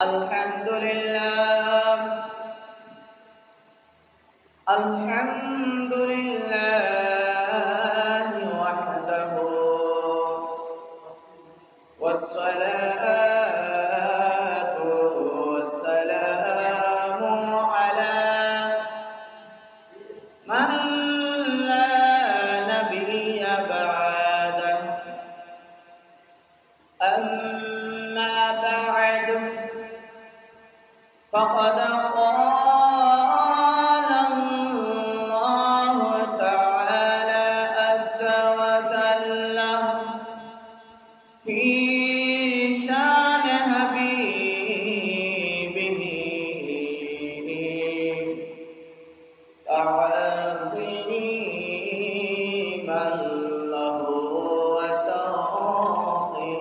Alhamdulillah, alhamdulillah wahdahu, wassalatu wassalamu ala man la nabiyya ba'dah. Amma ba'du, faqad qala Allah ta'ala azza wa jalla fi shan habibihi ta'ziman lahu wa tawqira.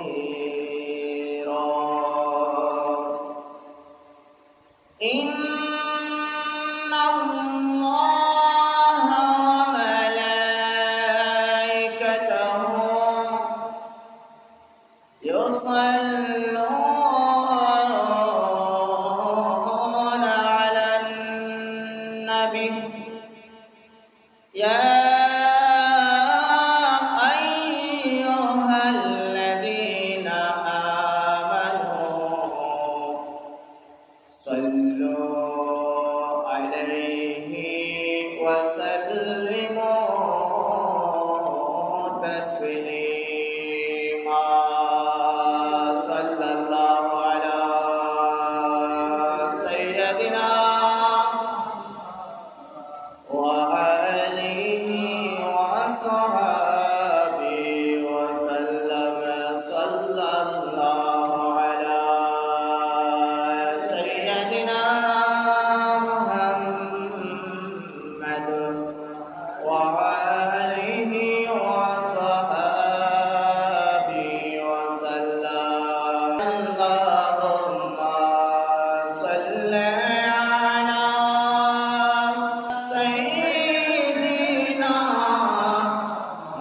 Inna Allaha wa malaikatahu yusalluna 'alan nabi ya ayyuhalladzina amanu sallu alaihi wa sallimu taslima. Sallallahu ala sayyidina wa alihi wa sahbihi wa sallam. Sallallahu ala sayyidina Muhammad wa alihi wa sahbihi wa sallam. Allahumma salli ala sayyidina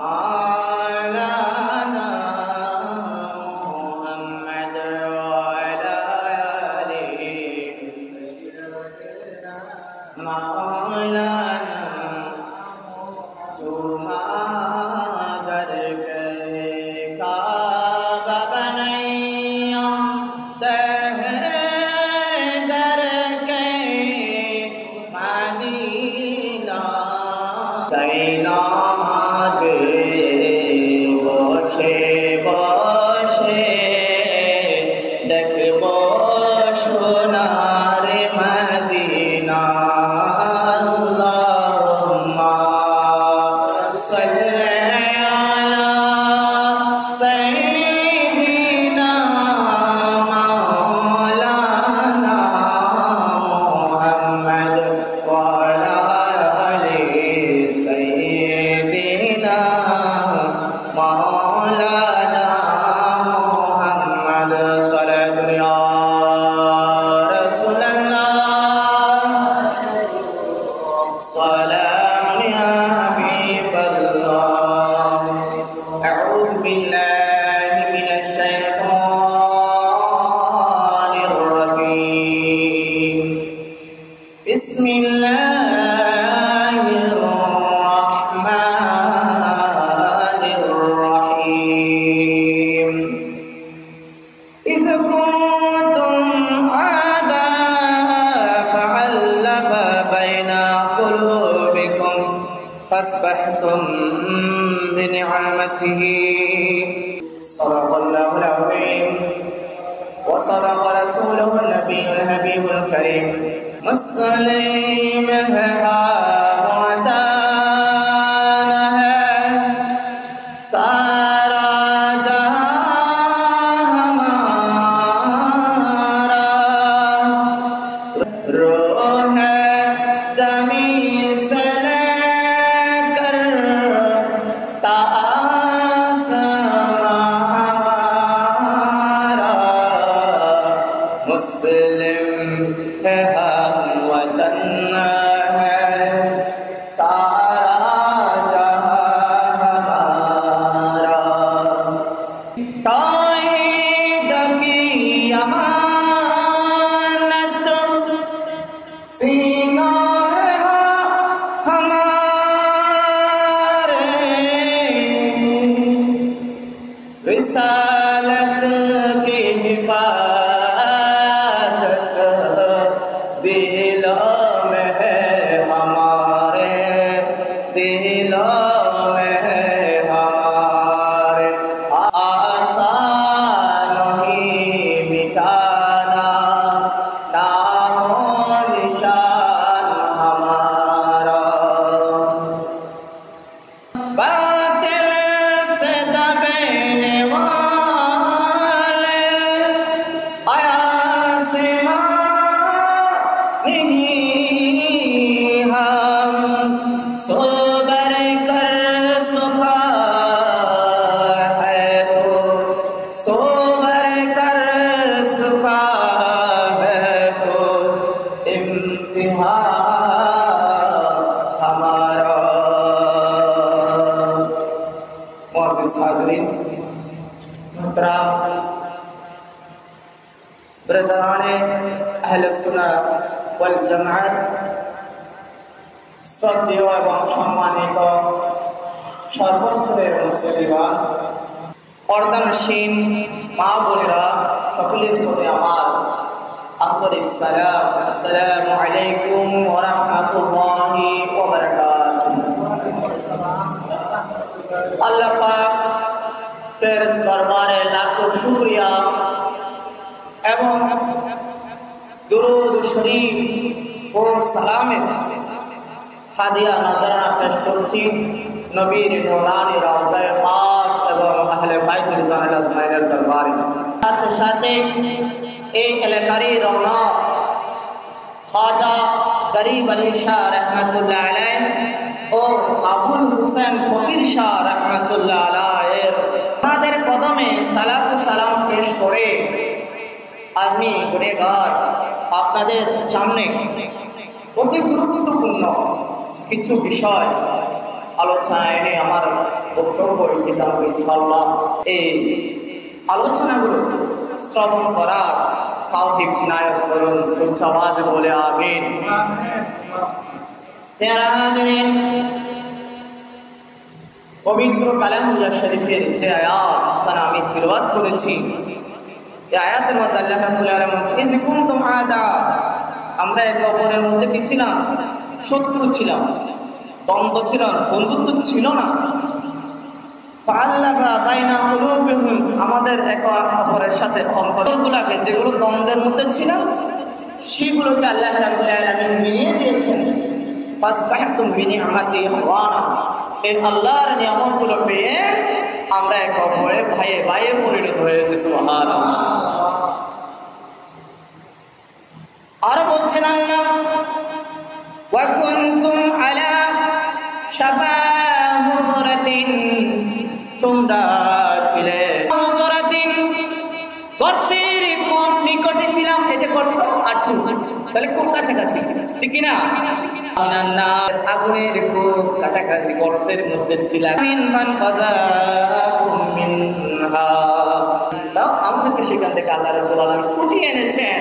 maulana Muhammad wa ala alihi maulana Jumagar ke Kaaba banaiya dar ke Madina Zaina maje boshe boshe দেখবো সোনার Medina. আল্লাহুম্মা সাল্লি আলা সাইয়্যিদিনা মাওলানা মুহাম্মদ ওয়া আলা আলি সাইয়্যিদিনা মাওলানা মুহাম্মদ সাল্লাল্লাহু ইয়া রাসূলুল্লাহ সালাম ইয়া হাবিবাল্লাহ। আউযু বিল্লাহি মিনাশ শাইতানির রাজীম। বিসমিল্লাহির রাহমানির রাহিম। إذ كنتم أعداء فألف بين قلوبكم فأصبحتم بنعمته. صدق الله العظيم وصدق رسوله النبي الحبيب الكريم. مسلم है वतन है सारा जहां हमारा, रूह है ज़मीं से लेकर ता आसमां हमारा। मुस्लिम है हम वतन है सारा जहां हमारा। ताईद की अमान ব্রাদারানে আহলে সুন্নাহ ওয়াল জামাত, শ্রদ্ধেয় এবং সম্মানিত সর্বস্তরের মুসলিমান, পর্দানসীন মা বোনেরা, সকলের প্রতি আমার আন্তরিক সালাম। আসসালামু আলাইকুম ওয়া রাহমাতুল্লাহি ওয়া বারাকাতুহু। আল্লাহ পাকের দরবারে লাখো শুকরিয়া এবং দুরূদ শরীফ ও সালামের হাদিয়া নজরানা পেশ করছি নবীর নূরানি রওজায়ে পাক এবং আহলে বাইত রিদওয়ানুল্লাহ আজমাইনের দরবারে। সাথে সাথে এই এলাকারই রওনক খাজা গরিব আলী শাহ রহমাতুল্লাহ আলাইহি ও আবুল হোসেন ফকির শাহ রহমাতুল্লাহ আলাইহি তাদের কদমে সালাত ও সালাম পেশ করে আমি গুনেহগার আপনাদের সামনে অতি গুরুত্বপূর্ণ কিছু বিষয় আলোচনায় এনে আমার বক্তব্য রেখে যাব ইনশাআল্লাহ। এই আলোচনাগুলো শ্রবণ করার তৌফিক নায়ক করুন, উচ্চ আওয়াজে বলে আমিন। প্যারা হাজিরিন, পবিত্র কালামুল্লাহ শরীফের যে আয়াত তা আমি তিলাওয়াত করেছি, এই আয়াতের মধ্যে আল্লাহ রাব্বুল আলামিন বলেছেন, ইয কুনতুম আদা, আমরা একে অপরের মধ্যে কি ছিলাম? শত্রু ছিলাম, দ্বন্দ্ব ছিল, বন্ধুত্ব ছিল না। ফাআল্লাফা বাইনা কুলুবিহিম, আমাদের একে অপরের সাথে সম্পর্কগুলোকে, যেগুলো দ্বন্দ্বের মধ্যে ছিল সেগুলোকে আল্লাহ রাব্বুল আলামিন মিলিয়ে দিয়েছেন। ফাসবাহতুম বিনিআমাতি ইখওয়ানা, এই আল্লাহর নিয়ামতগুলো পেয়ে আমরা একে অপরের ভাইয়ে ভাইয়ে পরিণত হয়েছি। সুবহানাল্লাহ। আর বলছেন আল্লাহ, ওয়া কুনতুম আলা শাফা হুফরাতিন, তোমরা ছিলে হুফরাতিন, গর্তের খুব নিকটে ছিলাম। এই যে গর্ত আটু, তাহলে খুব কাছাকাছি, ঠিক কি না? আগুনের খুব কাছাকাছি গর্তের মধ্যে ছিলাম। আমাদেরকে সেখান থেকে আল্লাহ রাব্বুল আলামিন উঠিয়ে এনেছেন,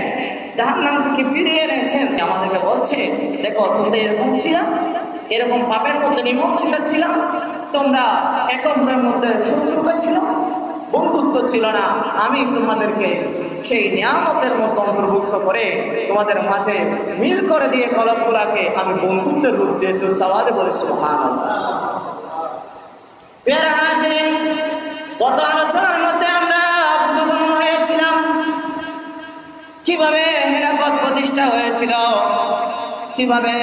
জাহান্নাম থেকে ফিরিয়ে এনেছেন। আমাদেরকে বলছে, দেখো তোমরা এরকম ছিলাম, এরকম পাপের মধ্যে নিমজ্জিত ছিলাম, তোমরা একে অপরের মধ্যে শত্রুতা ছিল, বন্ধুত্ব ছিল না। আমি তোমাদেরকে সেই নিয়ামতের মধ্যে অন্তর্ভুক্ত করে তোমাদের মাঝে মিল করে দিয়ে কলবগুলাকে আমি বন্ধুত্বের রূপ দিয়েছি। আওয়াজে বলে সুবহানাল্লাহ। প্রিয় হাজিরিন, গত আলোচনার মধ্যে আমরা অবগত হয়েছিলাম কিভাবে খেলাফত প্রতিষ্ঠা হয়েছিল, কিভাবে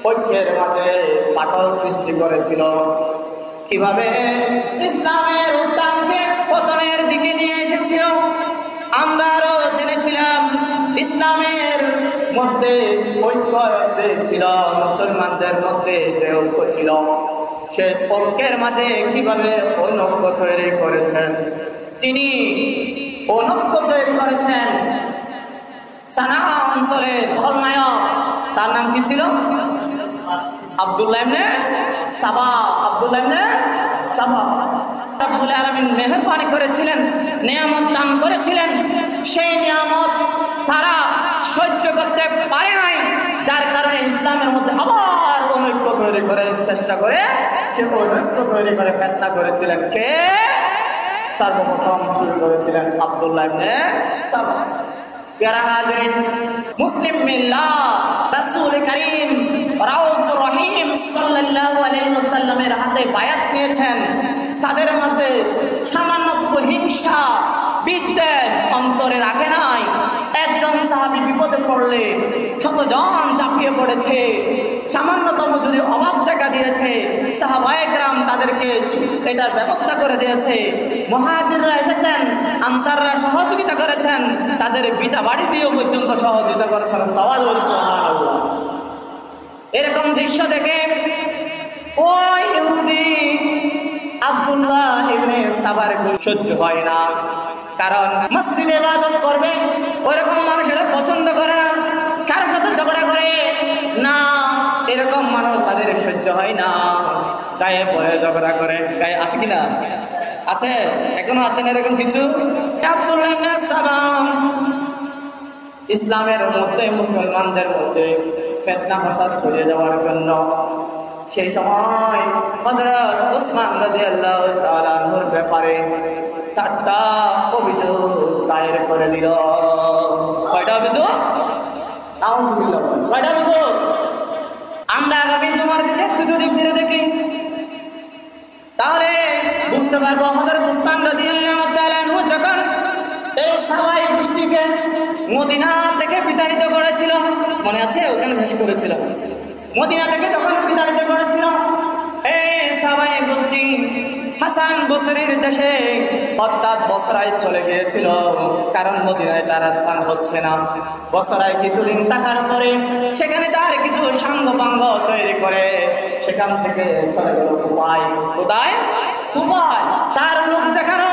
ঐক্যের মাঝে ফাটল সৃষ্টি করেছিল, কিভাবে ইসলামের উত্থানকে পতনের দিকে নিয়ে এসেছিল। আমরা আরো জেনেছিলাম ইসলামের মধ্যে ঐক্য যে ছিল, মুসলমানদের মধ্যে যে ঐক্য ছিল, সে ঐক্যের মাঝে কিভাবে ঐক্য তৈরি করেছেন। তিনি ঐক্য তৈরি করেছেন সানা অঞ্চলের খলনায়ক, তার নাম কি ছিল? আব্দুল্লাহ ইবনে সাবা। আব্দুল্লাহ ইবনে সাবা। রাব্বুল আলামিন মেহেরবানি করেছিলেন, নিয়ামত দান করেছিলেন। সেই নিয়ামত তারা সহ্য করতে পারে নাই, যার কারণে ইসলামের মধ্যে আবার অনৈক্য তৈরি করে চেষ্টা করে সে অনৈক্য তৈরি করে ফিতনা করেছিলেন। কে? সর্বপ্রথম শুরু করেছিলেন আব্দুল্লাহ ইবনে সাবা। প্যারা হাজিরিন, মুসলিম মিল্লাহ রাসূল করিম রাউফুর রহিম সাল্লাল্লাহু আলাইহি ওয়াসাল্লামের হাতে বায়াত নিয়েছেন। তাদের মধ্যে সামান্য হিংসা বিদ্বেষ অন্তরে রাখে নাই। একজন সাহাবী বিপদে পড়লে শতজন ঝাঁপিয়ে পড়েছে। সামান্যতম যদি অভাব দেখা দিয়েছে, সাহাবায়ে কেরাম তাদেরকে এটার ব্যবস্থা করে দিয়েছে। মুহাজিররা এসেছেন, আনসাররা সহযোগিতা করেছেন, তাদের বিটা বাড়ি দিয়েও পর্যন্ত সহযোগিতা করেছেন। সুবহানাল্লাহ। এরকম দৃশ্য দেখে ওই ইহুদি আব্দুল্লাহ ইবনে সাবার সহ্য হয় না, কারণ মসজিদে ইবাদত করবে ওইরকম মানুষেরা পছন্দ করে না, কারোর সাথে ঝগড়া করে না, এরকম মানুষ তাদের সহ্য হয় না। গায়ে পরে ঝগড়া করে, গায়ে আছে কিনা? আছে, এখনো আছেন এরকম কিছু? আব্দুল্লাহ ইবনে সালাম ইসলামের মধ্যে, মুসলমানদের মধ্যে ফিতনা ফাসাদ ছড়িয়ে যাওয়ার জন্য সেই সময় হযরত ওসমান রাদিয়াল্লাহু তাআলা আনহুর ব্যাপারে 4টা অভিযোগ দায়ের করে দিল। কয়টা অভিযোগ? নাউজুবিল্লাহ। কয়টা অভিযোগ? আমরা আগামী জুমার দিনে একটু যদি ফিরে দেখি তাহলে বুঝতে পারবো হযরত ওসমান রাদিয়াল্লাহু তাআলা আনহু যখন এই সাহাবাই গোষ্ঠীকে মদিনা থেকে বিতাড়িত করেছিল, মনে আছে? ওখানে শেষ করেছিল। মদিনা থেকে যখন বিতাড়িত করেছিল এই সাহাবাই গোষ্ঠী হাসান বসরির দেশে অর্থাৎ বসরায় চলে গিয়েছিল, কারণ মদিনায় তার স্থান হচ্ছে না। বসরায় কিছুদিন থাকার পরে সেখানে তার কিছু সাঙ্গপাঙ্গ তৈরি করে সেখান থেকে চলে গেল কুফায়। কোথায়? কুফায়। তার লোক দেখানো,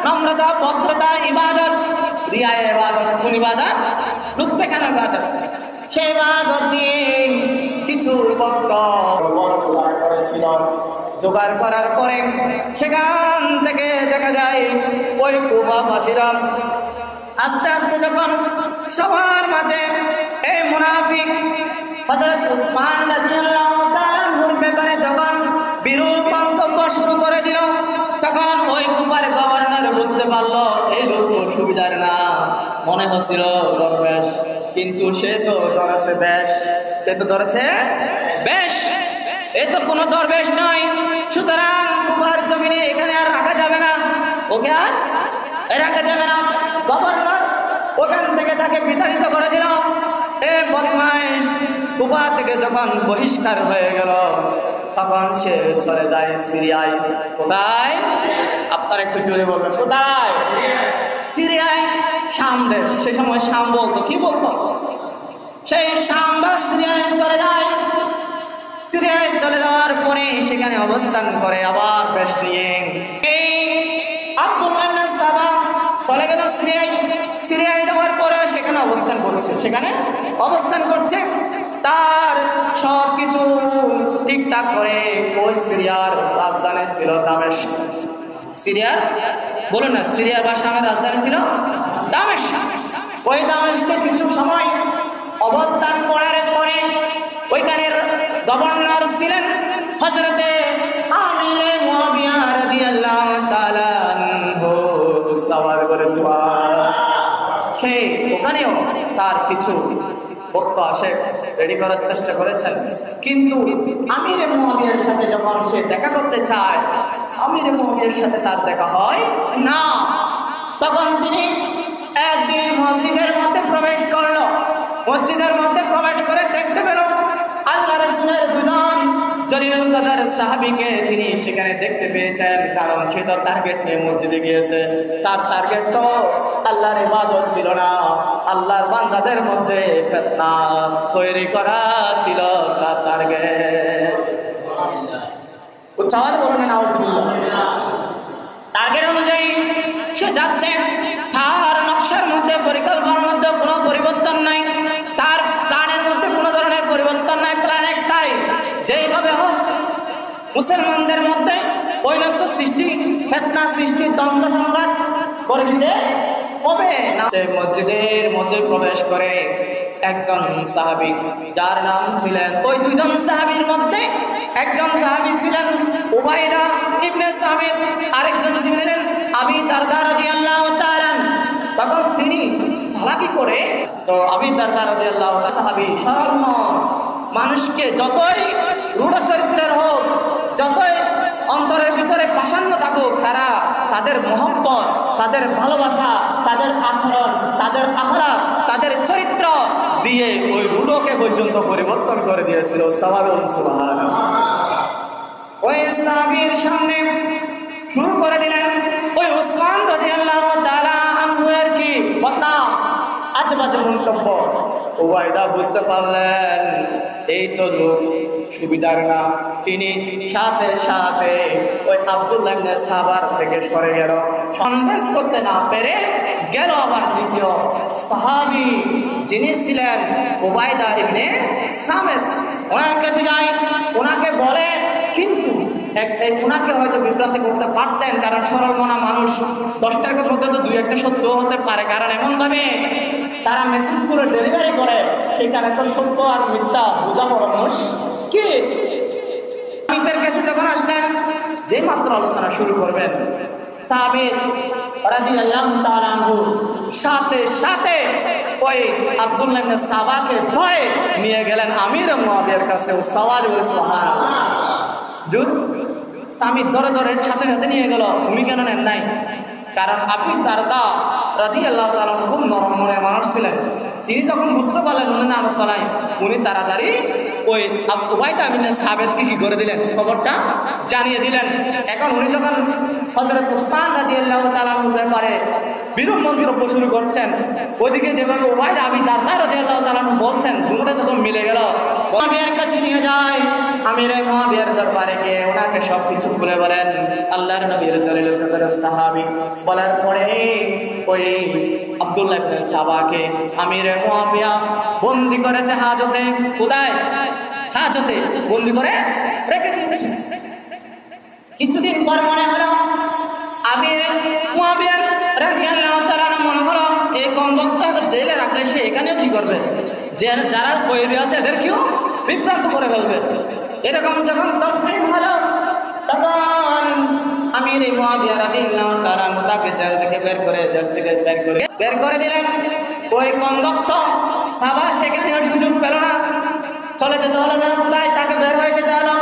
নম্রতা, ভদ্রতা, ইবাদত, রিয়ায়ে ইবাদত, কোন ইবাদত? লোক দেখানো ইবাদত। সেই ইবাদত দিয়ে কিছু ভক্ত করেছিল। জোগাড় করার পরে সেখান থেকে দেখা যায় ওই কুফাবাসীরা আস্তে আস্তে যখন সবার মাঝে এই মুনাফিক হযরত ওসমান রাদিয়াল্লাহু তাআলা আনহুর ব্যাপারে যখন বিরূপ মন্তব্য শুরু করে দিল, তখন ওই কুফার গভর্নর বুঝতে পারলো এই লোক সুবিধার না, মনে হচ্ছিল দরবেশ, কিন্তু সে তো ধরেছে বেশ, সে তো ধরেছে বেশ, এ তো কোনো দরবেশ নয়। সুতরাং কুফার জমিনে এখানে আর রাখা যাবে না, ওকে আর রাখা যাবে না। গভর্নর ওখান থেকে তাকে বিতাড়িত করে দিল। এ বদমাইশ কুফা থেকে যখন বহিষ্কার হয়ে গেল তখন সে চলে যায় সিরিয়ায়। কোথায়? আপনারা একটু জোরে বলবেন, কোথায়? সিরিয়ায়, শাম দেশ। সে সময় শাম বলতো, কি বলতো? সেই শাম বা সিরিয়ায় চলে যায়। সিরিয়ায় চলে যাওয়ার পরে সেখানে অবস্থান করে আবার বেশ নিয়ে এই আব্দুল্লাহ ইবনে সালাম চলে গেল সিরিয়ায়। সিরিয়ায় যাওয়ার পরে সেখানে অবস্থান করছে, সেখানে অবস্থান করছে। তার সব কিছু ঠিকঠাক করে ওই সিরিয়ার রাজধানী ছিল দামেস্ক। সিরিয়ার, বলুন না, সিরিয়ার বা শামের রাজধানী ছিল দামেস্ক। ওই দামেস্কে কিছু সময় অবস্থান করার পরে ওইখানের গভর্নর ছিলেন হযরতে আমিরে মুয়াবিয়া রাদিয়াল্লাহু তাআলা আনহু। সাওয়ার করে সুবহানাল্লাহ। সেই ওখানেও তার কিছু বক্ত আসে রেডি করার চেষ্টা করেছেন, কিন্তু আমিরে মুয়াবিয়ার সাথে যখন সে দেখা করতে চায়, আমিরে মুয়াবিয়ার সাথে তার দেখা হয় না। তখন তিনি একদিন মসজিদের মধ্যে প্রবেশ করলো। মসজিদের মধ্যে প্রবেশ করে দেখতে পেল আল্লাহ রাসূলের দুজন জলিলুল কদর সাহাবীকে তিনি সেখানে দেখতে পেয়েছেন, কারণ সে তো টার্গেট নিয়ে মসজিদে গিয়েছে। তার টার্গেট তো আল্লাহর ইবাদত ছিল না, আল্লাহর বান্দাদের মধ্যে ফিতনা তৈরি করা ছিল তার টার্গেট। উচ্চারণ বলুন নাউজুবিল্লাহ। টার্গেট অনুযায়ী সে যাচ্ছে, তার নকশার মধ্যে, পরিকল্পনার মধ্যে কোনো পরিবর্তন নাই, তার প্ল্যানের মধ্যে কোনো ধরনের পরিবর্তন নাই। প্ল্যান একটাই, যেইভাবে হোক মুসলমানদের মধ্যে ওই লক্ষ্য সৃষ্টি, ফিতনা সৃষ্টি, দ্বন্দ্ব সংঘাত করে দিতে হবে না। মসজিদের মধ্যে প্রবেশ করে একজন সাহাবী, যার নাম ছিলেন, ওই দুজন সাহাবীর মধ্যে একজন সাহাবী ছিলেন উবাইদা ইবনে সামিত, আরেকজন ছিলেন আবি দারদা রাদিয়াল্লাহু তাআলা। তখন তিনি চালাকি করে, তো আবি দারদা রাদিয়াল্লাহু তাআলা সাহাবী, সরল মন, মানুষকে যতই রূঢ় চরিত্রের হোক, যতই অন্তরের ভিতরে পাষাণ্য থাকুক, তারা তাদের মহব্বত, তাদের ভালোবাসা, তাদের আচরণ, তাদের আখলাক, তাদের চরিত্র দিয়ে ওই রূঢ়কে পর্যন্ত পরিবর্তন করে দিয়েছিল। সুবহানাল্লাহ। ওই সাহাবীর সামনে শুরু করে দিলেন ওই ওসমান রাদিয়াল্লাহু তাআলা আনহু এর কি বদনাম, আজেবাজে মন্তব্য। উবাইদা বুঝতে পারলেন এই তো লোক সুবিধার না, তিনি সাথে সাথে ওই আব্দুল্লাহ ইবনে সাবার থেকে সরে গেল। সন্দেশ করতে না পেরে গেল আবার দ্বিতীয় সাহাবী যিনি ছিলেন উবাইদা ইবনে সামিত, ওনার কাছে যায়, ওনাকে বলে, কিন্তু ওনাকে হয়তো বিভ্রান্তি করতে পারতেন, কারণ সরল মনা মানুষ 10টার মধ্যে তো 2-1টা সত্য হতে পারে, কারণ এমনভাবে তারা মেসেজ করে ডেলিভারি করে, সেখানে তো সত্য আর মিথ্যা বোঝা বড় কি। সাহাবীদের কাছে যখন আসলেন, যে মাত্র আলোচনা শুরু করবেন, সাহাবী রাদিয়াল্লাহু তাআলা আনহু সাথে সাথে ওই আব্দুল্লাহ ইবনে সাবাকে ভয়ে নিয়ে গেলেন আমির মুআবিয়ার কাছে। ও সওয়াল বলে সুবহানাল্লাহ, জুর স্বামী ধরে ধরে সাথে সাথে নিয়ে গেল। উনি কেন নেন নাই? কারণ আবু দারদা রাদিয়াল্লাহু তাআলা খুব নরম মনের মানুষ ছিলেন। তিনি যখন বুঝতে পারলেন উনি না আলোচনায়, উনি তাড়াতাড়ি ওই উবাইদা বিন সাবিতকে কি করে দিলেন, খবরটা জানিয়ে দিলেন। এখন উনি যখন হযরত উসমান রাদিয়াল্লাহু তাআলার ব্যাপারে বিরূপ মন্তব্য শুরু করছেন, ওইদিকে যেভাবে উবাইদা বিন দারদা রাদিয়াল্লাহু তাআলা বলছেন, দুটোটা যখন মিলে গেল, মুআবিয়ার কাছে নিয়ে যায়। আমিরে মুআবিয়ার দরবারে গিয়ে ওনাকে সবকিছু খুলে বলেন। আল্লাহর নবীর জলিলুল কদর সাহাবী বলার পরে ওই আব্দুল্লাহ ইবনে সাবাকে আমিরে মুআবিয়া বন্দী করেছে হাজতে। কোথায়? হাজতে বন্দী করে রেখে দিয়েছে। কিছুদিন পর মনে হলো আমির মুআবিয়া রাদিয়াল্লাহু তাআলা মনে হলো এই কমবক্তাকে জেলে রাখলে সে এখানেও কি করবে, যারা কয়েদি আছে এদেরকেও বিভ্রান্ত করে ফেলবে। এরকম যখন তফরিম হলো, তখন আমির মুআবিয়া রাদিয়াল্লাহু তাআলা তাকে জেল থেকে বের করে দিলেন। ওই কমবক্ত সাবা সেখানেও সুযোগ পেল না, চলে যেতে হলো যেন কোথায়, তাকে বের হয়ে যেতে হলো।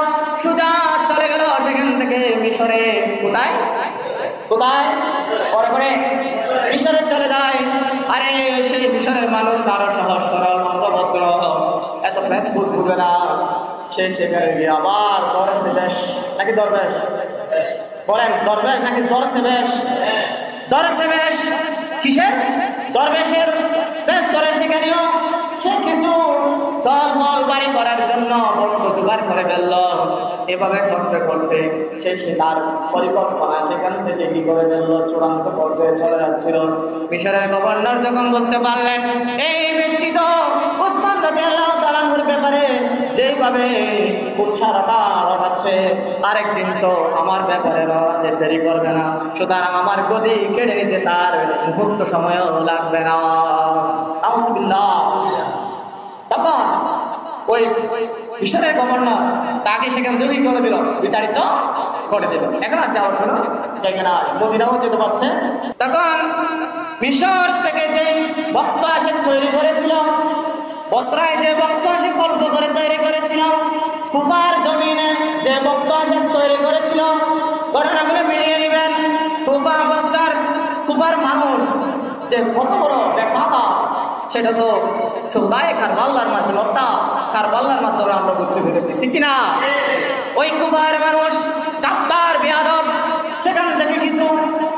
সুজা চলে গেল সেখান থেকে মিশরে। কোথায় কোথায় পরে করে মিশরে চলে যায়। আরে সেই মিশরের মানুষ তারও সহজ সরল নম্রভদ্র, এত ফেসবুক বুঝে না। সে সেখানে গিয়ে আবার দরসে বেশ নাকি দরবেশ বলেন, দরবেশ নাকি দরসে বেশ, দরসে বেশ কিসের দরবেশের বেশ করে। সেখানেও সে কিছু দল বল বাড়ি করার জন্য ভক্ত জোগাড় করে ফেলল। এভাবে করতে করতে সে তার পরিকল্পনা সেখান থেকে কি করে ফেলল, চূড়ান্ত পর্যায়ে চলে যাচ্ছিল। মিশরের গভর্নর যখন বুঝতে পারলেন এই ব্যক্তি তো উসমান রাদিয়াল্লাহু তাআলার ব্যাপারে যেভাবে উৎসাহটা রটাচ্ছে, আরেকদিন তো আমার ব্যাপারে রটাতে দেরি করবে না, সুতরাং আমার গদি কেড়ে নিতে তার মুহূর্ত সময়ও লাগবে না। আউযুবিল্লাহ। তখন ওই মিশরের গভর্নর তাকে সেখান থেকে করে দিল, বিতাড়িত করে দিল। এখন আর যাওয়ার কোনো জায়গা না, মদিনাও যেতে পারছে। তখন মিশর থেকে যে ভক্ত আসে তৈরি করেছিল, বসরায় যে ভক্ত আসে কল্প করে তৈরি করেছিল, কুফার জমিনে যে ভক্ত আসে তৈরি করেছিল, ঘটনাগুলো মিলিয়ে নেবেন। কুফার মানুষ যে কত বড় বেফাকা, সেটা তো সুদায় কারবাল্লার মাধ্যমে, কারবাল্লার মাধ্যমে আমরা বুঝতে পেরেছি, ঠিক কিনা? ওই কুফার মানুষ কাপ্তার বেয়াদব, সেখান থেকে কিছু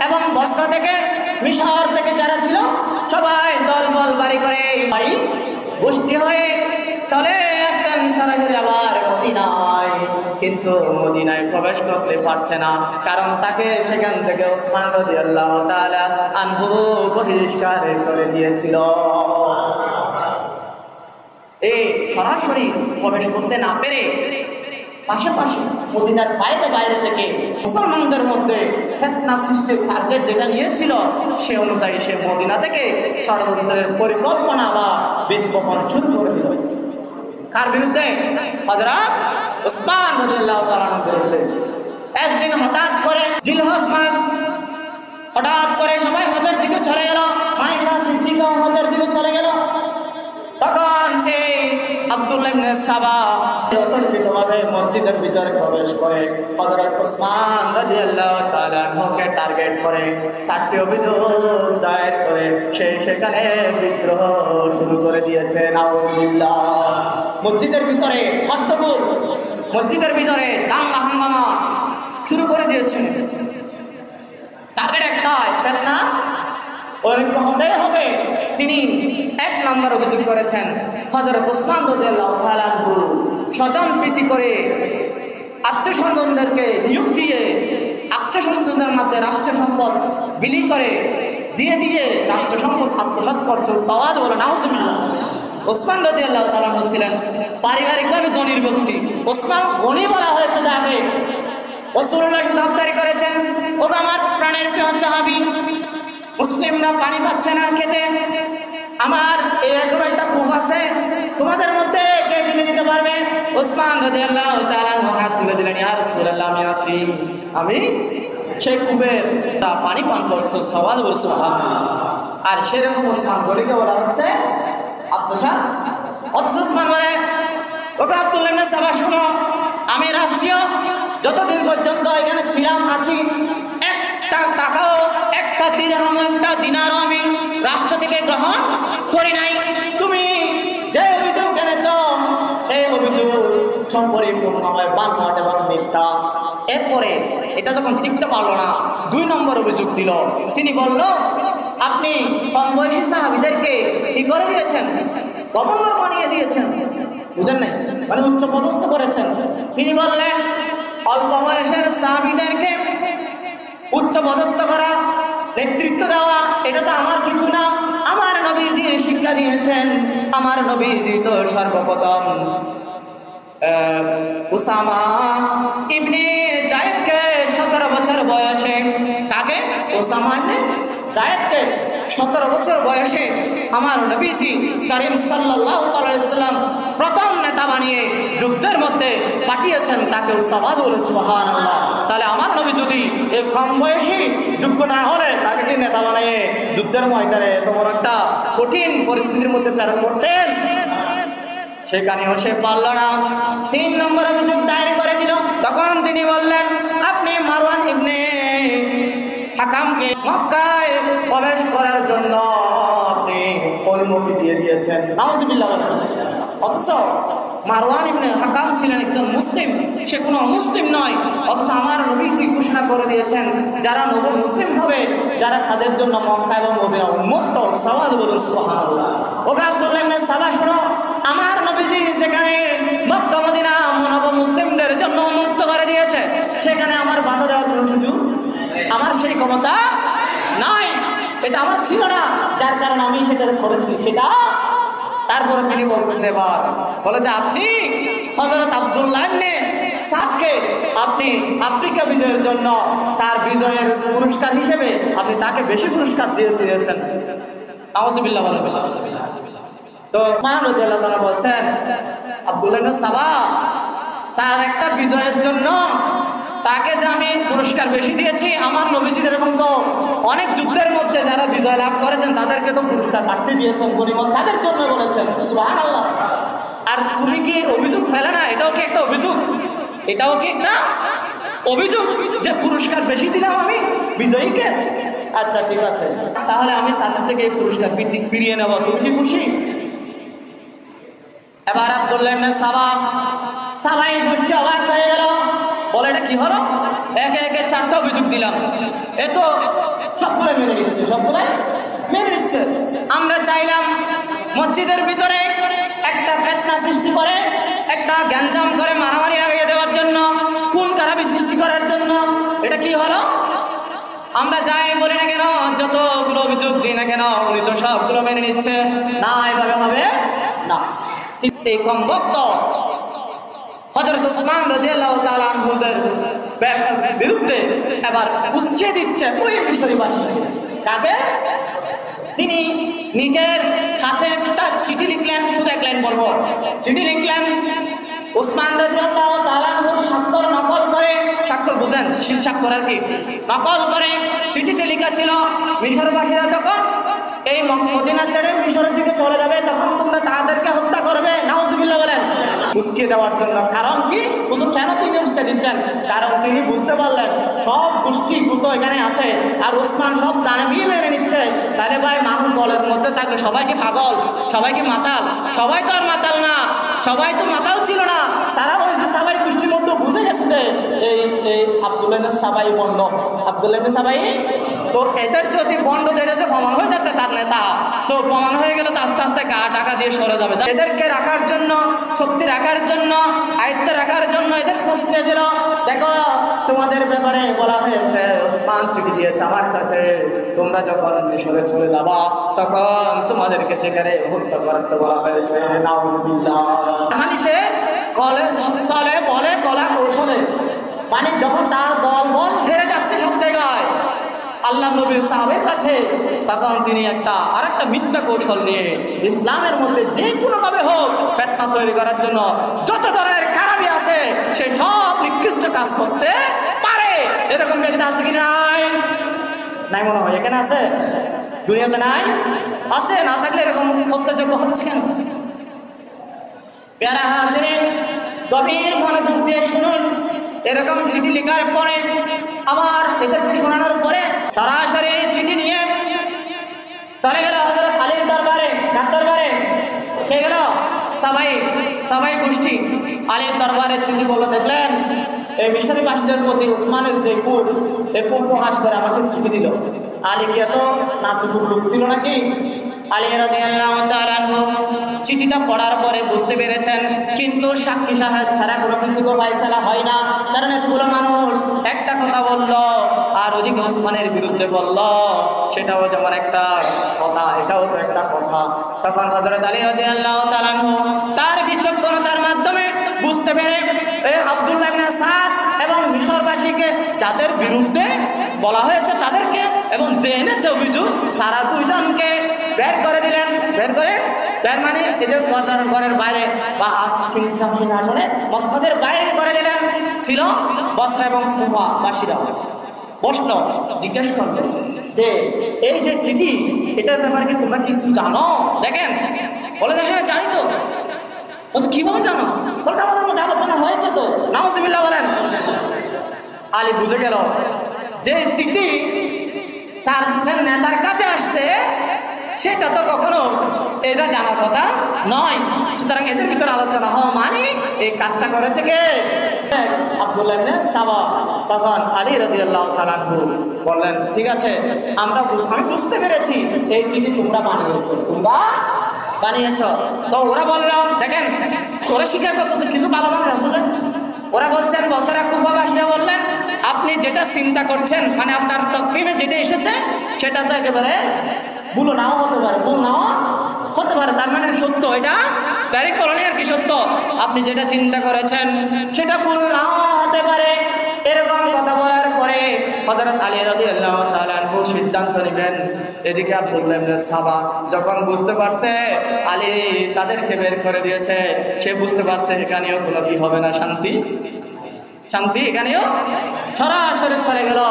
এবং বসরা থেকে মিশর থেকে যারা ছিল সবাই দল বল বাড়ি করে ভাই গোষ্ঠী হয়ে চলে আসতেন সরাসরি আবার মদিনায়। কিন্তু মদিনায় প্রবেশ করতে পারছে না, কারণ তাকে সেখান থেকে উসমান রাদিয়াল্লাহু তাআলা আনহু বহিষ্কার করে দিয়েছিল। এই সরাসরি প্রবেশ করতে না পেরে পাশাপাশি মদিনার বাইরে থেকে মুসলমানদের মধ্যে ফিতনা সৃষ্টির টার্গেট যেটা নিয়েছিল, সে অনুযায়ী সে মদিনা থেকে ষড়যন্ত্রের পরিকল্পনা বা বীজ বপন শুরু করে দিল। কার বিরুদ্ধে? হযরত উসমান রাদিয়াল্লাহু তাআলার বিরুদ্ধে। একদিন হঠাৎ করে জিলহজ মাস, হঠাৎ করে সবাই হজের দিকে চলে গেল, আয়েশা সিদ্দিকাও হজের দিকে চলে গেল। তখন এই আব্দুল্লাহ ইবনে সাবা অতর্কিতভাবে মসজিদের ভিতরে প্রবেশ করে হযরত উসমান রাদিয়াল্লাহু তাআলা আনহুকে টার্গেট করে 4টি অভিযোগ দায়ের করে সেখানে বিদ্রোহ শুরু করে দিয়েছে। নাউজুবিল্লাহ। মসজিদের ভিতরে হট্টগোল, মসজিদের ভিতরে দাঙ্গা হাঙ্গামা শুরু করে দিয়েছে। টার্গেট একটাই, ফিতনা ঐক্য হতেই হবে। তিনি 1 নম্বর অভিযোগ করেছেন হযরত উসমান রাদিয়াল্লাহু তাআলা আনহু স্বজন প্রীতি করে আত্মীয়স্বজনদেরকে নিয়োগ দিয়ে আত্মীয়স্বজনদের মধ্যে রাষ্ট্র সম্পদ বিলি করে দিয়ে রাষ্ট্র সম্পদ আত্মসাৎ করছে। সওয়াল বলে নাউজুবিল্লাহ। উসমান রাদিয়াল্লাহু তাআলা আনহু ছিলেন পারিবারিকভাবে ধনীর ব্যক্তি। উসমান ধনী বলা হয়েছে যাকে, রাসূলুল্লাহ দাবদারি করেছেন, ও আমার প্রাণের প্রিয় সাহাবী, মুসলিমরা পানি পাচ্ছে না খেতে, আমার এরকম একটা কূপ আছে, তোমাদের মধ্যে কে কিনে দিতে পারবে? ওসমান রাদিয়াল্লাহু তাআলা হাত তুলে দিলেন, ইয়া রাসূলুল্লাহ আমি আছি, আমি সেই কূপের পানি পান করছো, সওয়াল বলছো। আর সেরকম ওসমান গলিকে বলা হচ্ছে আত্মসাৎ। অথচ ওসমান বলে, ওকে আব্দুল্লাহ ইবনে সাবা শুনো, আমি রাষ্ট্রীয় যতদিন পর্যন্ত এখানে ছিলাম আছি, একটা টাকাও, একটা দিরহাম, একটা দিনারও আমি রাষ্ট্র থেকে গ্রহণ করি নাই। তুমি যে অভিযোগ এনেছ এই অভিযোগ সম্পূর্ণভাবে বানোয়াট এবং মিথ্যা। এরপরে এটা যখন টিকতে পারলো না, 2 নম্বর অভিযোগ দিল। তিনি বলল, আপনি কম বয়সী সাহাবীদেরকে কি করে দিয়েছেন? গভর্নর বানিয়ে দিয়েছেন, বুঝেন নাই, মানে উচ্চ পদস্থ করেছেন। তিনি বললেন, অল্প বয়সের সাহাবীদেরকে উচ্চ পদস্থ করা, নেতৃত্ব দেওয়া, এটা তো আমার কিছু না, আমার নবীজি শিক্ষা দিয়েছেন। আমার নবীজি তো সর্বপ্রথম উসামা ইবনে জায়েদকে 17 বছর বয়সে, কাকে? উসামা ইবনে জায়েদকে 17 বছর বয়সে আমার নবীজি করিম সাল্লাল্লাহু আলাইহি ওয়াসাল্লাম প্রথম নেতা বানিয়ে যুদ্ধের মধ্যে পাঠিয়েছেন, তাকে উসামা বলে। সুবহানাল্লাহ। তাহলে আমার নবী যদি এই কম বয়সী যোগ্য না হলে তাকে কি নেতা বানিয়ে যুদ্ধের ময়দানে এত বড় একটা কঠিন পরিস্থিতির মধ্যে প্রেরণ করতেন? সেখানেও সে পারল না। 3 নম্বর অভিযোগ দায়ের করে দিল। তখন তিনি বললেন, আপনি মারওয়ান ইবনে হাকামকে মক্কায় প্রবেশ করার জন্য আপনি অনুমতি দিয়ে দিয়েছেন। নাউজুবিল্লাহ। অথচ মারওয়ান ইবনে হাকাম ছিলেন একজন মুসলিম, সে কোনো অমুসলিম নয়। অথচ আমার নবীজি ঘোষণা করে দিয়েছেন, যারা নবী মুসলিম হবে, যারা তাদের জন্য মক্কা এবং মদিনা উন্মুক্ত। সওয়াল বলুন সুবহানাল্লাহ। ওগো আব্দুল্লাহ ইবনে সাবা শুনো, আমার নবীজি যেখানে মক্কা মদিনা নব মুসলিমদের জন্য উন্মুক্ত করে দিয়েছে, সেখানে আমার বাধা দেওয়ার কোনো সুযোগ, আমার সেই ক্ষমতা নাই। এটা আমার ছিল না, যার কারণে আমি সেটা করেছি সেটা। তারপরে তিনি বলতেছে, এবার বলে যে আপনি হযরত আব্দুল্লাহ ইবনে সাদকে আপনি আফ্রিকা বিজয়ের জন্য তার বিজয়ের পুরস্কার হিসেবে আপনি তাকে বেশি পুরস্কার দিয়েছেন। আউযুবিল্লাহ। তো উসমান রাদিয়াল্লাহু তাআলা বলছেন, আব্দুল্লাহ ইবনে সাবা তার একটা বিজয়ের জন্য তাকে যে আমি পুরস্কার বেশি দিয়েছি, আমার নবীজি এরকম তো অনেক যুদ্ধের মধ্যে যারা বিজয় লাভ করেছেন তাদেরকে তো পুরস্কার বাড়তি দিয়েছেন, গনিমত তাদের জন্য বলেছেন। সুবহানাল্লাহ। আর তুমি কি অভিযোগ ফেলে না? এটাও কি একটা অভিযোগ? এটাও কি একটা অভিযোগ যে পুরস্কার বেশি দিলাম আমি বিজয়ীকে? আচ্ছা ঠিক আছে, তাহলে আমি তাদের থেকে এই পুরস্কার ফিরিয়ে নেব, তুমি কি খুশি? এবার আব্দুল্লাহ ইবনে সাবাই গোষ্ঠী অবাক হয়ে গেল, বলে এটা কি হলো? একে একে 4টা অভিযোগ দিলাম, এ তো সবগুলো মেনে নিচ্ছে, সবগুলো মেনে নিচ্ছে। আমরা চাইলাম মসজিদের ভিতরে একটা ফিতনা সৃষ্টি করে, একটা গ্যাঞ্জাম করে মারামারি লাগিয়ে দেওয়ার জন্য, খুন খারাপি সৃষ্টি করার জন্য। এটা কি হলো? আমরা যাই বলি না কেন, যতগুলো অভিযোগ দিই না কেন, উনি তো সবগুলো মেনে নিচ্ছে। না, এভাবে হবে না। এই কম বক্ত হযরত ওসমান রাদিয়াল্লাহু তাআলা আনহুদের বিরুদ্ধে এবার উস্কে দিচ্ছে ওই মিশরি বাসী। কাকে? তিনি নিজের হাতে একটা চিঠি লিখলেন, শুধু এক লাইন বলবো। চিঠি লিখলেন, ওসমান রাদিয়াল্লাহু তাআলা আনহুর স্বাক্ষর নকল করে, স্বাক্ষর বুঝেন, শিল স্বাক্ষর আর কি, নকল করে চিঠিতে লেখা ছিল, মিশরবাসীরা যখন এই মদিনা ছেড়ে মিশরের দিকে চলে যাবে তখন তোমরা তাদেরকে হত্যা করবে। নাউজুবিল্লাহ বলেন। উস্কে দেওয়ার জন্য। কারণ কি? হুজুর কেন তিনি উস্কে দিচ্ছেন? কারণ তিনি বুঝতে পারলেন সব গোষ্ঠী গুতো এখানে আছে আর ওসমান সব দানবী মেনে নিচ্ছে। তাহলে ভাই মানুষ বলের মধ্যে থাকলে সবাই কি পাগল? সবাই কি মাতাল? সবাই তো আর মাতাল না, সবাই তো মাতাল ছিল না। তারা ওই যে সাবাই গোষ্ঠীর মধ্যে বুঝে গেছে যে এই আব্দুল্লাহ ইবনে সাবাই বন্ড, আব্দুল্লাহ ইবনে সাবাই। তো এদের যদি বন্ড যেটা যে প্রমাণ হয়ে যাচ্ছে তার নেতা, তো প্রমাণ হয়ে গেলে তো আস্তে আস্তে টাকা দিয়ে সরে যাবে। এদেরকে রাখার জন্য, শক্তি রাখার জন্য, আয়ত্ত রাখার জন্য এদের প্রশ্নে দিল, দেখো তোমাদের ব্যাপারে বলা হয়েছে, ওসমান চিঠি দিয়েছে আমার কাছে, তোমরা যখন মিশরে চলে যাবা তখন তোমাদেরকে সেখানে হত্যা করতে বলা হয়েছে। নাউজুবিল্লাহ। মানে সে চলে বলে কলা কৌশলে মানে যখন তার দল বল হেরে যাচ্ছে সব জায়গায় আল্লাহ নবীর সাহাবের কাছে, তখন তিনি আরেকটা মিথ্যা কৌশল নিয়ে ইসলামের মধ্যে যে কোনোভাবে হোক ফিতনা তৈরি করার জন্য যত ধরনের খারাপি আছে সে সব নিকৃষ্ট কাজ করতে পারে। এরকম ব্যক্তি আছে কি নাই? নাই মনে হয়, এখানে আছে? দুনিয়াতে নাই? আছে। না থাকলে এরকম হত্যাযোগ্য হচ্ছে কেন? প্যারা হাজিরিন, গভীর মনোযোগ দিয়ে শুনুন। এরকম চিঠি লেখার পরে আবার এদেরকে শোনানোর পরে সরাসরি চিঠি নিয়ে চলে গেল হযরত আলীর দরবারে। কার দরবারে? কে গেল? সবাই গোষ্ঠী আলীর দরবারে চিঠি বলল, দেখলেন এই মিশরি বাসীদের প্রতি উসমানের যে কূপ, এই কূপ প্রকাশ করে আমাকে চিঠি দিল। আলী কি এত নাচুকুর লোক ছিল নাকি? আলী রাদিয়াল্লাহু তাআলা আনহু চিঠিটা পড়ার পরে বুঝতে পেরেছেন, কিন্তু সাক্ষী সাহেব ছাড়া কোনো কিছু তো ফয়সালা হয় না। কারণ এতগুলো মানুষ একটা কথা বলল আর ওদিকে ওসমানের বিরুদ্ধে বলল, সেটাও যেমন একটা কথা, এটাও তো একটা কথা। তখন হযরত আলী রাদিয়াল্লাহু তাআলা আনহু তার বিচক্ষণতার মাধ্যমে বুঝতে পেরে আব্দুল্লাহ ইবনে সাদ এবং মিশরবাসীকে যাদের বিরুদ্ধে বলা হয়েছে তাদেরকে এবং যে এনেছে অভিযোগ তারা দুইজনকে বের করে দিলেন। বের মানে এদের ঘরের বাইরে বা সিংহাসনে মসজিদের বাইরে করে দিলেন। ছিল বসরা এবং কুফা বাসীরা। প্রশ্ন জিজ্ঞেস করবে যে এই যে চিঠি, এটার ব্যাপারে কি তোমরা কিছু জানো? দেখেন, বলে যে হ্যাঁ জানি তো। বলছে কিভাবে জানো? বলতে আমাদের মধ্যে আলোচনা হয়েছে তো। নাউজুবিল্লাহ বলেন। আলী বুঝে গেল যে চিঠি তার নেতার কাছে আসছে, সেটা তো কখনো এটা জানার কথা নয়। সুতরাং এদের ভিতরে আলোচনা হওয়া মানে এই কাজটা করেছে কে? আব্দুল্লাহ ইবনে সাবা। তখন আলী রাদিয়াল্লাহু তাআলা আনহু বললেন, ঠিক আছে, আমি বুঝতে পেরেছি এই চিঠি তোমরা বানিয়েছ। তো ওরা বললাম, দেখেন ওরা স্বীকার করতেছে কিছু ভালো মানুষ আছে যে ওরা বলছেন, বসরা কুফাবাসীরা বললেন, আপনি যেটা চিন্তা করছেন মানে আপনার তকফিমে যেটা এসেছে সেটা তো একেবারে ভুল নাও হতে পারে, তার মানে সত্য, এটা ডাইরেক্ট বলেনি আর কি, সত্য। আপনি যেটা চিন্তা করেছেন সেটা ভুল নাও হতে পারে। এরকম কথা বলার পরে হযরত আলী রাদিয়াল্লাহু তাআলা আনহু সিদ্ধান্ত নেবেন। এদিকে আব্দুল্লাহ ইবনে সাবা যখন বুঝতে পারছে আলী তাদেরকে বের করে দিয়েছে, সে বুঝতে পারছে এখানেও কোনো কি হবে না, শান্তি এখানেও, সরাসরি চলে গেল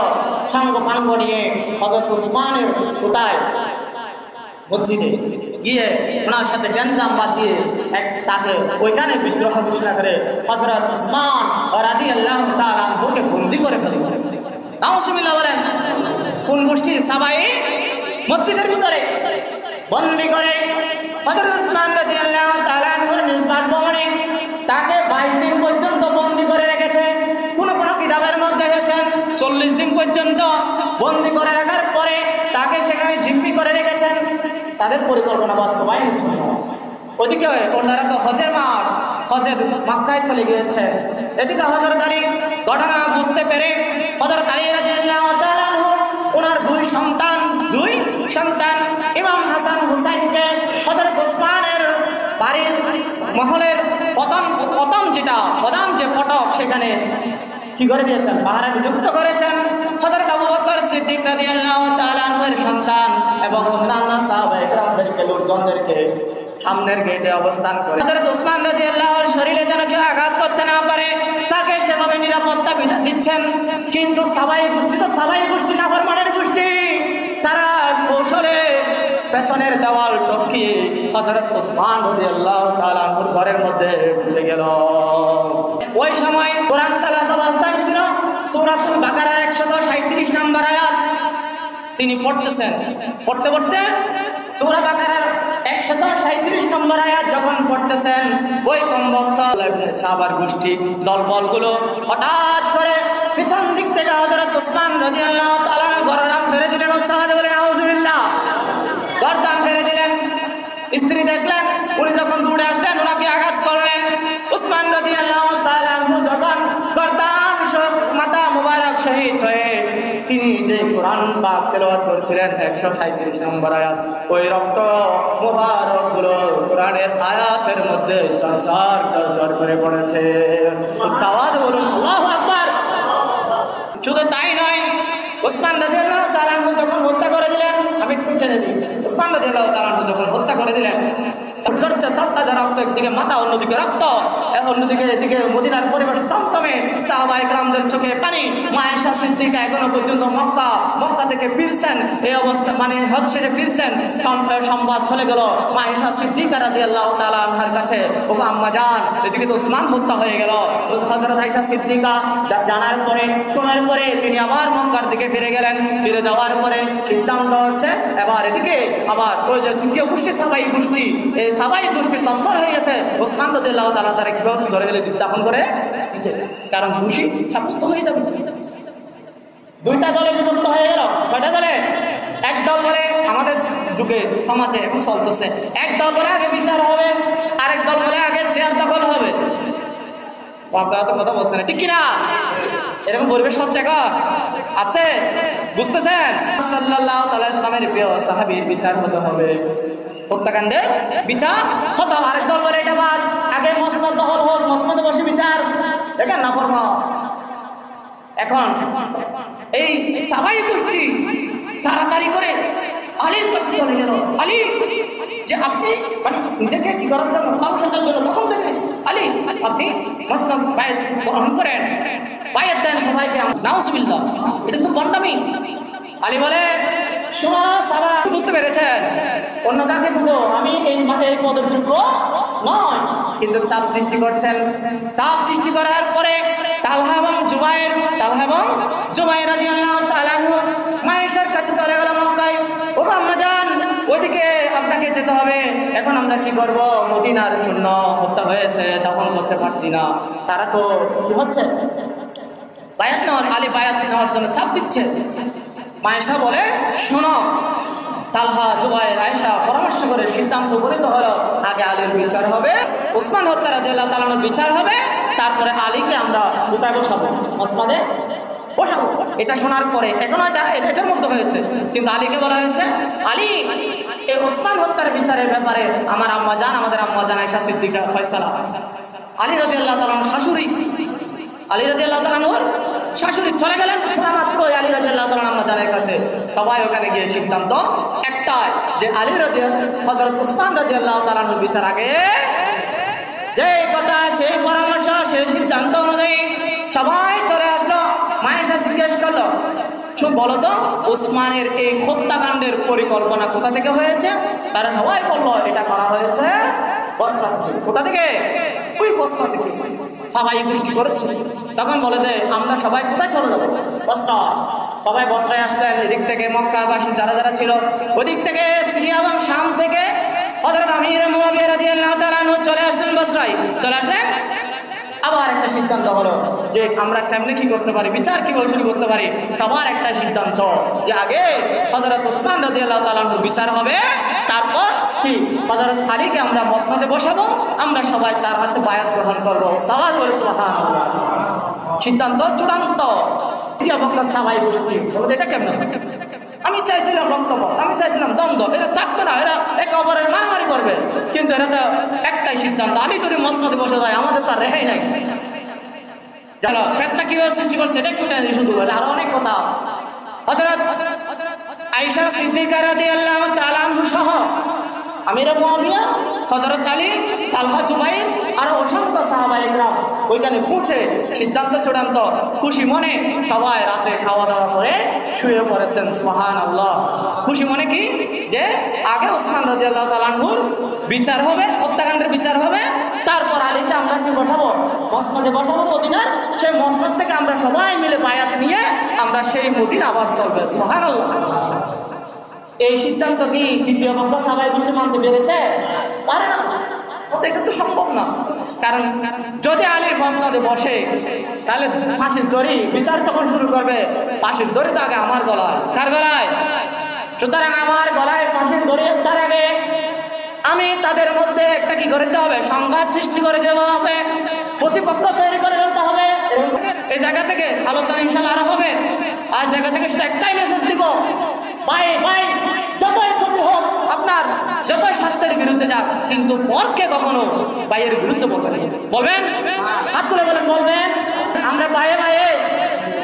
সঙ্গ পাঙ্গ নিয়ে হযরত উসমানের কোথায় মসজিদে গিয়ে ওনার সাথে গ্যাঞ্জাম বাঁধিয়ে তাকে ওইখানে বিদ্রোহ ঘোষণা করে হযরত উসমান রাদিয়াল্লাহু তাআলা আনহুকে বন্দী করে ফেলে। নাউজুবিল্লাহ বলেন। কোন গোষ্ঠী? সাবাই মসজিদের ভিতরে বন্দী করে হযরত উসমান রাদিয়াল্লাহু তাআলা আনহুর নিজ বাসভবনে তাকে 22 দিন পর্যন্ত বন্দী করে রেখেছে। কোন কিতাবের মধ্যে হয়েছেন 40 দিন পর্যন্ত বন্দী করে রাখার পরে তাকে সেখানে জিম্মি করে রেখেছেন তাদের পরিকল্পনা বাস্তবায়নের জন্য। ওদিকে ওনারা তো হজের মাস, হজের মক্কায় চলে গিয়েছে। এদিকে হযরত আলী ঘটনা বুঝতে পেরে হযরত আলী রাদিয়াল্লাহু তাআলা আনহু ওনার দুই সন্তান ইমাম হাসান হুসাইনকে হযরত ওসমানের বাড়ির মহলের প্রধান যে ফটক সেখানে কি করে দিয়েছেন, পাহারা নিযুক্ত করেছেন। হযরত আবু বকর সিদ্দিক রাদিয়াল্লাহু তাআলা আনহুর সন্তান এবং অন্যান্য সাহাবায়ে কেরামদেরকে, লোকজনদেরকে সামনের গেটে অবস্থান করে হযরত ওসমান রাদিয়াল্লাহুর শরীরে যেন কেউ আঘাত করতে না পারে তাকে সেভাবে নিরাপত্তা দিচ্ছেন। কিন্তু সাবাই গোষ্ঠী নাফরমানের গোষ্ঠী, তারা কৌশলে পেছনের দেওয়াল টপকিয়ে হযরত ওসমান রাদিয়াল্লাহু তাআলা আনহুর ঘরের মধ্যে ঢুকে গেল। ওই সময় কোরআন তেলাওয়াত অবস্থায় ছিল সূরাতুল বাকারার 137 নম্বর আয়াত তিনি পড়তে সূরা বাকারার 137 নম্বর আয়াত যখন পড়তেছেন, ওই কমবক্ত ইবনে সাবার গোষ্ঠী দলবলগুলো হঠাৎ করে পিছন দিক থেকে হযরত ওসমান রাদিয়াল্লাহু তাআলা গর্দান ফেলে দিলেন। উচ্চারণে বলেন নাউজুবিল্লাহ। গর্দান ফেলে দিলেন। স্ত্রী দেখলেন, উনি যখন দৌড়ে আসলেন ওনাকে আঘাত করলেন। ওসমান রাদিয়াল্লাহু তাআলা যখন গর্দান মাথা মুবারক শহীদ হয়ে তিনি যে কোরআন পাক তেলাওয়াত করছিলেন 137 নম্বর আয়াত, ওই রক্ত মুবারক গুলো কোরআনের আয়াতের মধ্যে চরচর করে পড়েছে। আওয়াজ বলুন আল্লাহু আকবার। শুধু তাই নয়, ওসমান রাদিয়াল্লাহু তাআলা আনহু যখন হত্যা করে দিলেন, আমি একটু টেনে দিই, ওসমান রাদিয়াল্লাহু তাআলা আনহু যখন হত্যা করে দিলেন, চর্চা তরতাজা রক্ত, একদিকে মাথা অন্যদিকে রক্ত, অন্যদিকে এদিকে মদিনার পরিবেশ থমথমে, সাহাবায়ে কেরামদের চোখে পানি। মা আয়েশা সিদ্দিকা এখনো পর্যন্ত মক্কা থেকে ফিরছেন, এই অবস্থা মানে হজ শেষে ফিরছেন, সংবাদ চলে গেল মা আয়েশা সিদ্দিকা রাদিয়াল্লাহু তাআলা আনহার কাছে, ও আম্মা জান, এদিকে তো ওসমান হত্যা হয়ে গেল। হযরত আয়েশা সিদ্দিকা জানার পরে, শোনার পরে তিনি আবার মক্কার দিকে ফিরে গেলেন। ফিরে যাওয়ার পরে সিদ্ধান্ত হচ্ছে এবার এদিকে আবার ওই যে তৃতীয় গোষ্ঠী সাবাই গোষ্ঠী, এই সাবাই গোষ্ঠীর তৎপর হয়ে গেছে। ওসমান রাদিয়াল্লাহু তাআলা তারা কি ধরে গেলে দাফন করে দিতে, কারণ দোষী সাব্যস্ত হয়ে যাবে। দুইটা দলে বিভক্ত হয়ে গেল। কয়টা দলে? এক দল বলে আমাদের যুগে সমাজে এখন চলতেছে, এক দল বলে আগে বিচার হবে, আরেক দল বলে আগে চেয়ার দখল হবে। আপনারা তো কথা বলছেন ঠিক কিনা? এরকম পরিবেশ হচ্ছে এখন আছে, বুঝতেছেন? সাল্লাল্লাহু আলাইহি ওয়াসাল্লামের প্রিয় সাহাবীর বিচার হতে হবে, হত্যাকাণ্ডের বিচার হতে হবে। আরেক দল বলে এটা বাদ, আগে মসনদ দখল হোক, মসনদে বসে বিচার, এটা না ফরমা। এখন এই সাবাই গোষ্ঠী তাড়াতাড়ি করে আলীর কাছে চলে গেল। আলী, যে আপনি মানে নিজেকে কি করার জন্য, মানুষের জন্য, তখন থেকে আলী আপনি মসনদ বায়াত গ্রহণ করেন, বায়াত দেন সবাইকে। নাউজুবিল্লাহ, এটা তো বন্ডামি। আলী বলে, শোনো সাবা, বুঝতে পেরেছেন? অন্য কাকে বুঝো, আমি এই পদের যোগ্য নয়, কিন্তু চাপ সৃষ্টি করছেন। চাপ সৃষ্টি করার পরে তালহা এবং জুবাইর রাদিয়াল্লাহু তাআলা আনহু মায়েশার কাছে চলে গেল মক্কায়। ও আম্মা জান, ওইদিকে আপনাকে যেতে হবে, এখন আমরা কি করব? মদিনার শূন্য হত্যা হয়েছে, দাফন করতে পারছি না। তারা তো কি হচ্ছে, বায়াত নেওয়ার, আলী বায়াত নেওয়ার জন্য চাপ দিচ্ছে। মায়েশা বলে, শোনো, তালহা, জুবাইর, আয়েশা পরামর্শ করে সিদ্ধান্ত উপনীত হলো আগে আলীর বিচার হবে, ওসমান হত্যা রাদিয়াল্লাহু তাআলা আনহুর বিচার হবে, তারপরে আলীকে আমরা কোথায় বসাবো? মসনদে বসাবো। এটা শোনার পরে এখন এদের মধ্যে হয়েছে, কিন্তু আলীকে বলা হয়েছে, আলী এই ওসমান হত্যার বিচারের ব্যাপারে আমাদের আম্মা জান আয়েশা সিদ্দিকা ফয়সালা। আলী রাদিয়াল্লাহু তাআলা আনহুর শাশুড়ি, আলী রাদিয়াল্লাহু তাআলা আনহুর শাশুড়ি চলে গেলেন মাত্র আলী রাদিয়াল্লাহু তাআলা আম্মা জানের কাছে। সবাই ওখানে গিয়ে সিদ্ধান্ত একটাই, যে আলী হযরত ওসমান রাদিয়াল্লাহু তাআলা আনহুর বিচার আগে। যে কথা, সেই পরামর্শ, সেই সিদ্ধান্ত অনুযায়ী সবাই চলে আসলো। মায়েশা জিজ্ঞেস করলো, বলো তো ওসমানের এই হত্যাকাণ্ডের পরিকল্পনা কোথা থেকে হয়েছে? তারা সবাই বললো এটা করা হয়েছে বসরা থেকে। কোথা থেকে? ওই বসরা থেকে সবাই গোষ্ঠী করেছে। তখন বলে যে আমরা সবাই কোথায় চলে যাবো? বসরা। সবাই বসরায় আসলেন। এদিক থেকে মক্কাবাসী যারা ছিল, ওদিক থেকে সিরিয়া এবং শাম থেকে হযরত আমির মুআবিয়া রাদিয়াল্লাহু তাআলা আনহু চলে আসলেন বসরায়। চলে আসলেন, আবার একটা সিদ্ধান্ত হলো যে আমরা কেমনে কি করতে পারি, বিচার কিভাবে শুরু করতে পারি। সবার একটা সিদ্ধান্ত যে আগে হযরত ওসমান রাদিয়াল্লাহু তাআলা আনহুর বিচার হবে, তারপর কি হযরত আলীকে আমরা মসনদে বসাবো, আমরা সবাই তার কাছে বায়াত গ্রহণ করবো। সুবহানাল্লাহ। সিদ্ধান্ত চূড়ান্ত। সাবাই গোষ্ঠী বলতে এটা কেমন? আমি চাইছিলাম রক্তপাত, আমি চাইছিলাম দ্বন্দ্ব, এরা থাকবে না, এরা একে অপরের মারামারি করবে, কিন্তু এরা তো একটাই সিদ্ধান্ত, আলী যদি মসনদে বসে যায় আমাদের তার রেহাই নাই। জানো পেটটা কিভাবে সৃষ্টি করছে, এটা একটু শুধু আরো অনেক কথা। হযরত আয়েশা সিদ্দিকা রাদিয়াল্লাহু তাআলা আনহু সহ আমির মুআবিয়া, হযরত আলী, তালহা, জুবাইর আর অসংখ্য সাহাবায়ে কেরাম ওইখানে পৌঁছে সিদ্ধান্ত চূড়ান্ত। খুশি মনে সবাই রাতে খাওয়া দাওয়া করে শুয়ে পড়েছেন। সুবহানাল্লাহ। খুশি মনে কি, যে আগে ওসমান রাদিয়াল্লাহু তাআলা আনহুর বিচার হবে, হত্যাকাণ্ডের বিচার হবে, তারপর আলীকে আমরা কি বসাবো? মসনদে বসাবো মদিনার। সেই মসনদ থেকে আমরা সবাই মিলে বায়াত নিয়ে আমরা সেই মদিনা আবার চলবে। সুবহানাল্লাহ। এই সিদ্ধান্ত কি দ্বিতীয় পক্ষ সাহাবায়ে গোষ্ঠী মানতে পেরেছে? পারে না, এটা তো সম্ভব না। কারণ যদি আলী মসনদে বসে তাহলে ফাঁসির দড়ি, বিচার তখন শুরু করবে, ফাঁসির দড়ি তো আগে আমার গলায়। কার গলায়? সুতরাং আমার গলায় ফাঁসির দড়ি তার আগে আমি তাদের মধ্যে একটা কি করে দিতে হবে? সংঘাত সৃষ্টি করে দেওয়া হবে, প্রতিপক্ষ তৈরি করে ফেলতে হবে। এই জায়গা থেকে আলোচনা ইনশাআল্লাহ আরো হবে। আজ জায়গা থেকে শুধু একটাই মেসেজ দিব, ভাই ভাই যতই ক্ষতি হোক, আপনার যতই স্বার্থের বিরুদ্ধে যাক, কিন্তু পরকে কখনো ভাইয়ের বিরুদ্ধে বলবেন। বলবেন? হাত তুলে বলেন, বলবেন। আমরা ভাইয়ে ভাইয়ে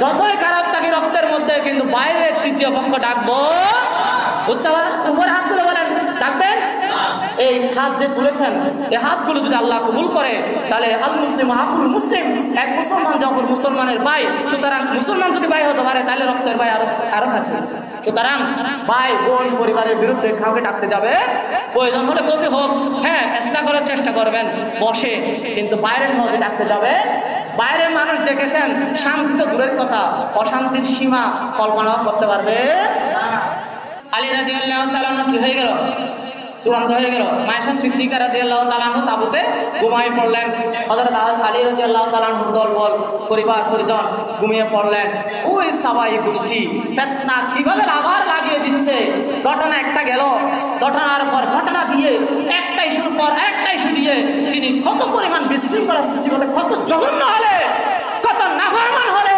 যতই খারাপ রক্তাক্ত রক্তের মধ্যে কিন্তু বাইরে তৃতীয় পক্ষ ডাকবো, বুঝছো? উপরে হাত তুলে বলেন ডাকবেন। এই হাত যে তুলেছেন, এই হাতগুলো যদি আল্লাহ কবুল করে, তাহলে আল মুসলিম আকুল মুসলিম, এক মুসলমান যখন মুসলমানের ভাই, সুতরাং মুসলমান যদি ভাই হতে পারে তাহলে রক্তের ভাই আরো কাছে। সুতরাং ভাই বোন পরিবারের বিরুদ্ধে কাউকে ডাকতে যাবে, প্রয়োজন হলে ক্ষতি হোক, হ্যাঁ চেষ্টা করার চেষ্টা করবেন বসে, কিন্তু বাইরের মধ্যে ডাকতে যাবে। বাইরের মানুষ দেখেছেন, শান্তি তো দূরের কথা, অশান্তির সীমা কল্পনা করতে পারবে। আলী রাদিয়াল্লাহু তাআলা কি হয়ে গেল? চূড়ান্ত হয়ে গেল। মায়েশা সিদ্দিকা রাদিয়াল্লাহু তাআলা তাবুতে ঘুমিয়ে পড়লেন। হযরত আলী রাদিয়াল্লাহু তাআলা দলবল পরিবার পরিজন ঘুমিয়ে পড়লেন। ওই সাবাই গোষ্ঠী ফিতনা কিভাবে আবার লাগিয়ে দিচ্ছে। ঘটনা একটা গেল, ঘটনার পর ঘটনা দিয়ে একটা ইস্যুর পর একটা ইস্যু দিয়ে তিনি কত পরিমাণ বিশৃঙ্খলা সৃষ্টি করতে, কত জঘন্য হলে, কত নাফরমান হলে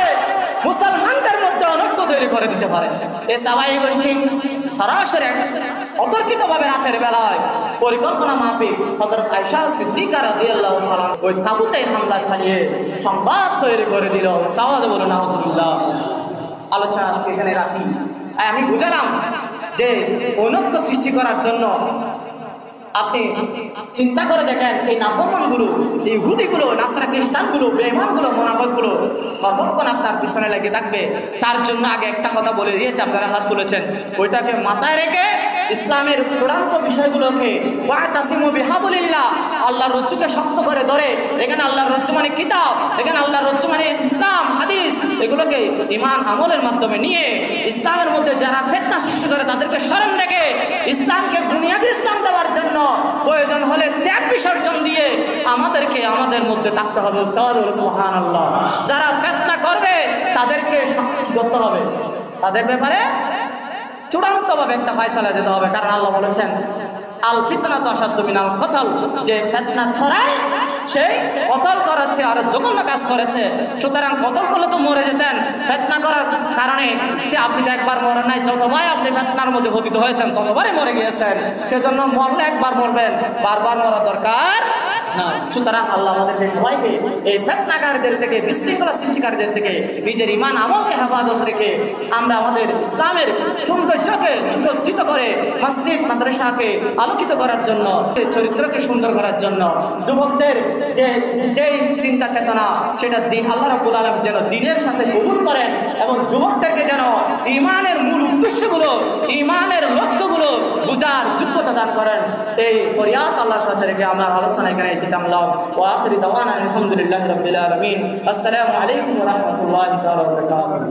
মুসলমানদের মধ্যে অনৈক্য তৈরি করে দিতে পারে। এই সাবাই গোষ্ঠী সরাসরি অতর্কিতভাবে রাতের বেলায় পরিকল্পনা মাফিক হযরত আয়েশা সিদ্দিকা রাদিয়াল্লাহু তাআলা ওই তাবুতে হামলা চালিয়ে সংবাদ তৈরি করে দিল। সাওয়াজ বলুন নাউজুবিল্লাহ। আলোচনা আজকে এখানে রাখি। আমি বুঝালাম যে ঐক্য সৃষ্টি করার জন্য আপনি চিন্তা করে দেখেন, এই নাফরমানগুলো, এই ইহুদিগুলো, নাসরা খ্রিস্টানগুলো, বেঈমানগুলো, মুনাফিকগুলো সর্বক্ষণ আপনার পিছনে লেগে থাকবে। তার জন্য আগে একটা কথা বলে দিয়েছে, আপনারা হাত তুলেছেন, ওইটাকে মাথায় রেখে ইসলামের চূড়ান্ত বিষয়গুলোকে ওয়াতাসিমু বিহাবলিল্লাহ, আল্লাহর রজ্জুকে শক্ত করে ধরে, এখানে আল্লাহর রজ্জু মানে কিতাব, এখানে আল্লাহর রজ্জু মানে ইসলাম হাদিস, এগুলোকে ঈমান আমলের মাধ্যমে নিয়ে ইসলামের মধ্যে যারা ফিতনা সৃষ্টি করে তাদেরকে স্মরণ রেখে ইসলামকে বুনিয়াদি ইসলাম দেওয়ার জন্য প্রয়োজন হলে ত্যাগ বিসর্জন দিয়ে আমাদেরকে আমাদের মধ্যে থাকতে হবে। সুবহানাল্লাহ। যারা ফিতনা করবে তাদেরকে শাস্তি করতে হবে, তাদের ব্যাপারে চূড়ান্তভাবে একটা ফয়সালা দিতে হবে। কারণ আল্লাহ বলেছেন আল ফিতনাতু আশাদ্দু মিনাল কতল, যে ফিতনা ছড়ায় সেই কতল করেছে আর জঘন্য কাজ করেছে। সুতরাং কতল করলে তো মরে যেতেন, ফিতনা করার কারণে সে আপনি তো একবার মরেন নাই, যতবার আপনি ফিতনার মধ্যে পতিত হয়েছেন ততবারই মরে গিয়েছেন। সেজন্য মরলে একবার মরবেন, বারবার মরা দরকার না। সুতরাং আল্লাহ আমাদেরকে সবাইকে এই ফিতনাকারীদের থেকে, বিশৃঙ্খলা সৃষ্টিকারীদের থেকে নিজের ঈমান আমলকে হেফাজত রেখে আমরা আমাদের ইসলামের সৌন্দর্যকে সুসজ্জিত করে মসজিদ মাদ্রাসাকে আলোকিত করার জন্য, চরিত্রকে সুন্দর করার জন্য যুবকদের যে চিন্তা চেতনা, সেটা দিন আল্লাহ রাব্বুল আলামিন যেন দিনের সাথে কবুল করেন এবং যুবকদেরকে যেন ঈমানের মূল উদ্দেশ্যগুলো, ঈমানের লক্ষ্যগুলো বুঝার যোগ্যতা দান করেন। এই ফরিয়াদ আল্লাহর কাছে রেখে আমার আলোচনা এখানে ইতিতামলাম। ওয়া আখিরি দাওয়ানা আলহামদুলিল্লাহি রাব্বিল আলামিন। আসসালামু আলাইকুম ওয়া রাহমাতুল্লাহি ওয়া বারাকাতুহু।